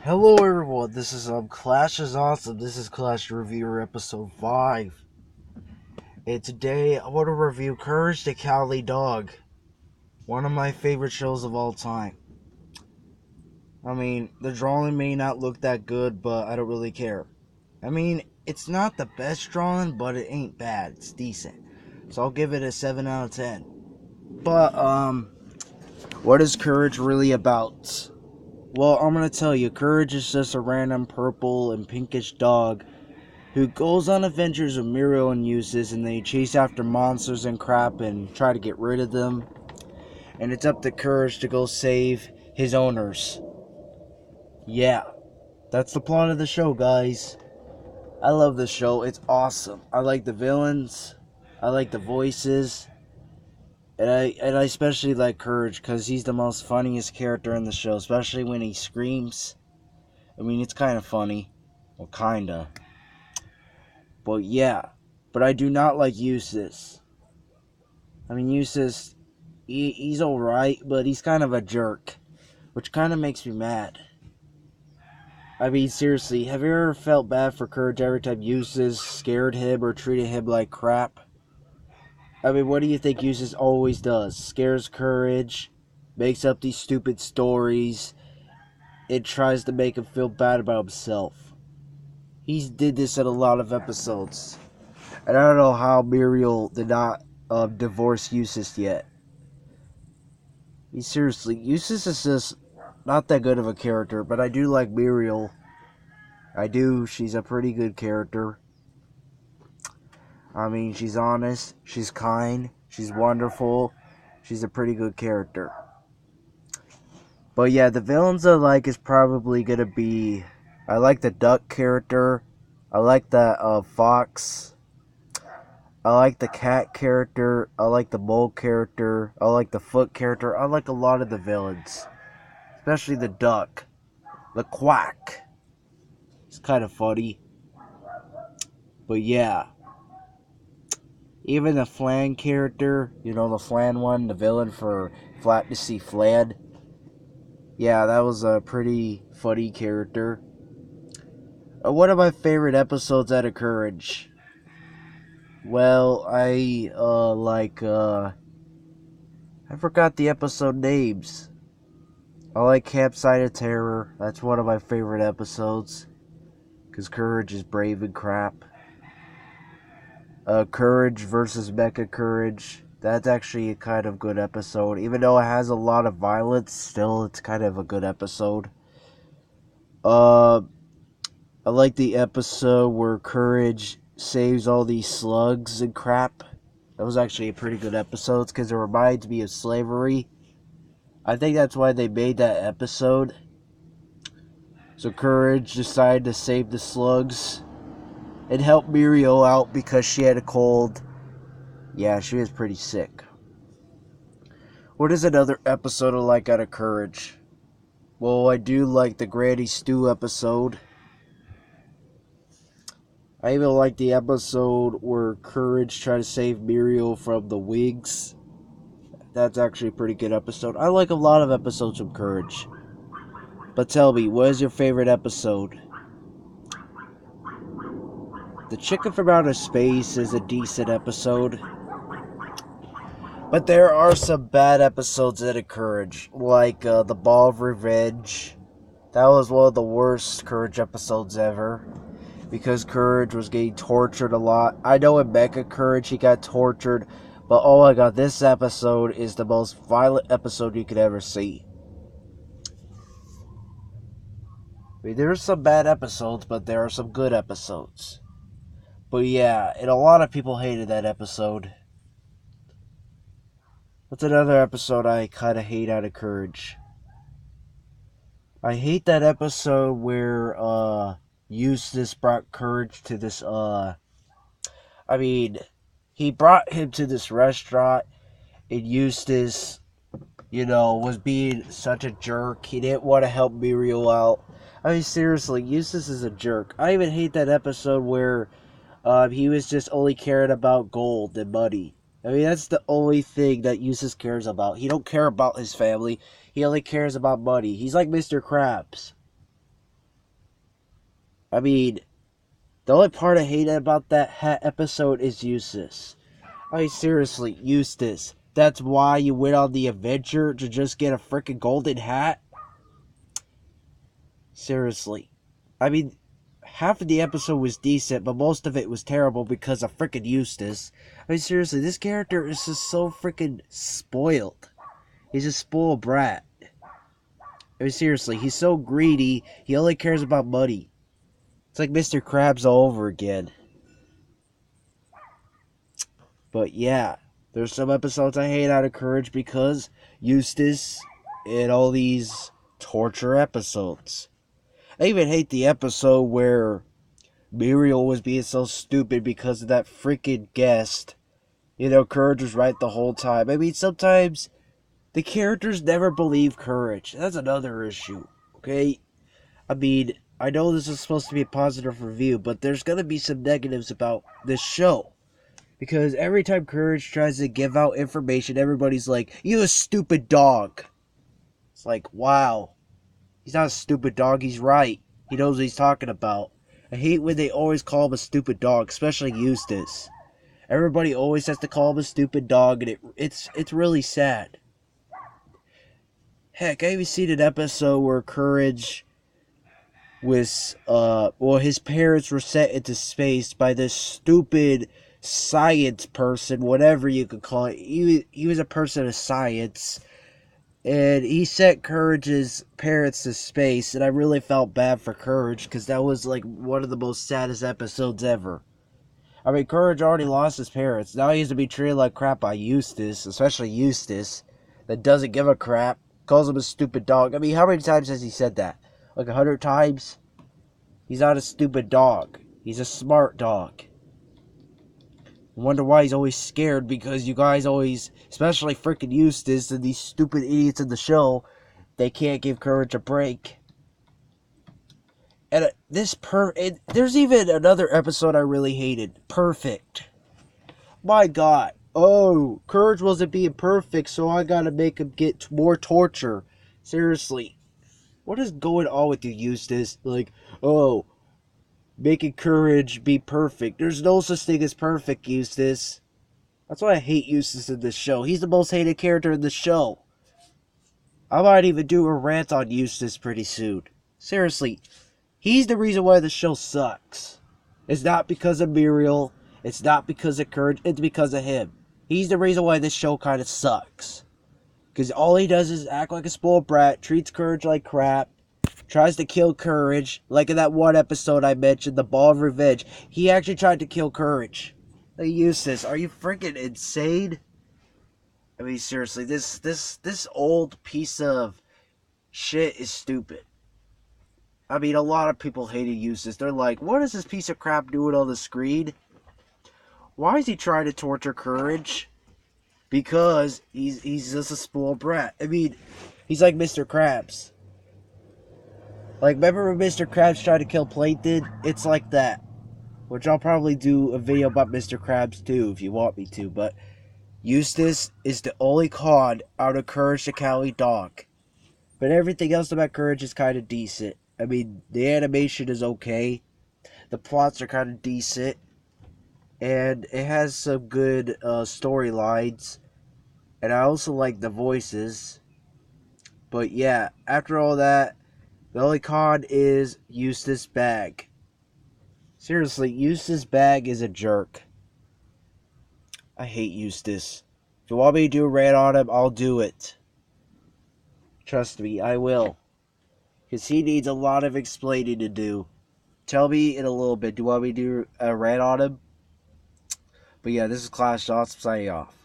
Hello everyone, this is Clash is Awesome. This is Clash Reviewer episode 5. And today I want to review Courage the Cowardly Dog. One of my favorite shows of all time. I mean, the drawing may not look that good, but I don't really care. I mean, it's not the best drawing, but it ain't bad. It's decent. So I'll give it a 7 out of 10. But, what is Courage really about? Well, I'm gonna tell you, Courage is just a random purple and pinkish dog who goes on adventures with Muriel and Eustace, and they chase after monsters and crap and try to get rid of them. And it's up to Courage to go save his owners. Yeah, that's the plot of the show, guys. I love this show. It's awesome. I like the villains. I like the voices. And I especially like Courage because he's the most funniest character in the show, especially when he screams. I mean, it's kind of funny. Well, kinda. But yeah. But I do not like Eustace. I mean, Eustace, he's alright, but he's kind of a jerk. Which kind of makes me mad. I mean, seriously, have you ever felt bad for Courage every time Eustace scared him or treated him like crap? I mean, what do you think Eustace always does? Scares Courage, makes up these stupid stories, and tries to make him feel bad about himself. He's did this in a lot of episodes. And I don't know how Muriel did not divorce Eustace yet. Seriously, Eustace is just not that good of a character, but I do like Muriel. I do. She's a pretty good character. I mean, she's honest, she's kind, she's wonderful. She's a pretty good character. But yeah, the villains I like is probably gonna be. I like the duck character. I like the fox. I like the cat character. I like the mole character. I like the foot character. I like a lot of the villains. Especially the duck. The quack. It's kind of funny. But yeah. Even the Flan character, the Flan one, the villain for Flat to See Flan. Yeah, that was a pretty funny character. One of my favorite episodes out of Courage. Well, I forgot the episode names. I like Campsite of Terror. That's one of my favorite episodes. Because Courage is brave and crap. Courage versus Mecha Courage. That's actually a kind of good episode. Even though it has a lot of violence, still it's kind of a good episode. I like the episode where Courage saves all these slugs and crap. That was actually a pretty good episode because it reminds me of slavery. I think that's why they made that episode. So Courage decided to save the slugs and help Muriel out because she had a cold. Yeah, she was pretty sick. What is another episode I like out of Courage? Well, I do like the Granny Stew episode. I even like the episode where Courage tried to save Muriel from the wigs. That's actually a pretty good episode. I like a lot of episodes from Courage. But tell me, what is your favorite episode? The Chicken from Outer Space is a decent episode. But there are some bad episodes out of Courage. Like the Ball of Revenge. That was one of the worst Courage episodes ever. Because Courage was getting tortured a lot. I know in Mecha Courage he got tortured. But oh my god, this episode is the most violent episode you could ever see. I mean, there's some bad episodes, but there are some good episodes. But yeah, and a lot of people hated that episode. What's another episode I kind of hate out of Courage? I hate that episode where Eustace brought Courage to this he brought him to this restaurant, and Eustace, was being such a jerk. He didn't want to help Muriel out. I mean, seriously, Eustace is a jerk. I even hate that episode where he was just only caring about gold and money. I mean, that's the only thing that Eustace cares about. He don't care about his family. He only cares about money. He's like Mr. Krabs. I mean, the only part I hate about that hat episode is Eustace. I mean, seriously, Eustace. That's why you went on the adventure to just get a freaking golden hat? Seriously. I mean, half of the episode was decent, but most of it was terrible because of freaking Eustace. I mean, seriously, this character is just so freaking spoiled. He's a spoiled brat. I mean, seriously, he's so greedy, he only cares about money. It's like Mr. Krabs all over again. But yeah, there's some episodes I hate out of Courage because Eustace and all these torture episodes. I even hate the episode where Muriel was being so stupid because of that freaking guest. You know, Courage was right the whole time. I mean, sometimes the characters never believe Courage. That's another issue, okay? I mean, I know this is supposed to be a positive review, but there's going to be some negatives about this show. Because every time Courage tries to give out information, everybody's like, "You a stupid dog." It's like, wow. He's not a stupid dog, he's right. He knows what he's talking about. I hate when they always call him a stupid dog, especially Eustace. Everybody always has to call him a stupid dog, and it's really sad. Heck, I even seen an episode where Courage was, his parents were sent into space by this stupid science person, whatever you could call it. He was a person of science, and he sent Courage's parents to space, and I really felt bad for Courage, because that was, like, one of the most saddest episodes ever. I mean, Courage already lost his parents. Now he has to be treated like crap by Eustace, especially Eustace, that doesn't give a crap, calls him a stupid dog. I mean, how many times has he said that? Like 100 times? He's not a stupid dog. He's a smart dog. I wonder why he's always scared, because you guys always, especially freaking Eustace and these stupid idiots in the show, they can't give Courage a break. And there's even another episode I really hated. Perfect. My God. Oh, Courage wasn't being perfect, so I gotta make him get more torture. Seriously. What is going on with you, Eustace? Like, oh, making Courage be perfect. There's no such thing as perfect, Eustace. That's why I hate Eustace in this show. He's the most hated character in the show. I might even do a rant on Eustace pretty soon. Seriously, he's the reason why the show sucks. It's not because of Muriel. It's not because of Courage. It's because of him. He's the reason why this show kind of sucks. Because all he does is act like a spoiled brat, treats Courage like crap, tries to kill Courage. Like in that one episode I mentioned, the Ball of Revenge. He actually tried to kill Courage. Hey, Eustace, are you freaking insane? I mean, seriously, this old piece of shit is stupid. I mean, a lot of people hated Eustace. They're like, what is this piece of crap doing on the screen? Why is he trying to torture Courage? Because he's just a spoiled brat. I mean, he's like Mr. Krabs. Like, remember when Mr. Krabs tried to kill Plankton? It's like that. Which I'll probably do a video about Mr. Krabs too, if you want me to. But Eustace is the only con out of Courage the Cowardly Dog. But everything else about Courage is kind of decent. I mean, the animation is okay. The plots are kind of decent. And it has some good storylines. And I also like the voices. But yeah, after all that, the only con is Eustace Bag. Seriously, Eustace Bag is a jerk. I hate Eustace. If you want me to do a rant on him, I'll do it. Trust me, I will. Because he needs a lot of explaining to do. Tell me in a little bit, do you want me to do a rant on him? But yeah, this is Clash Dots, signing off.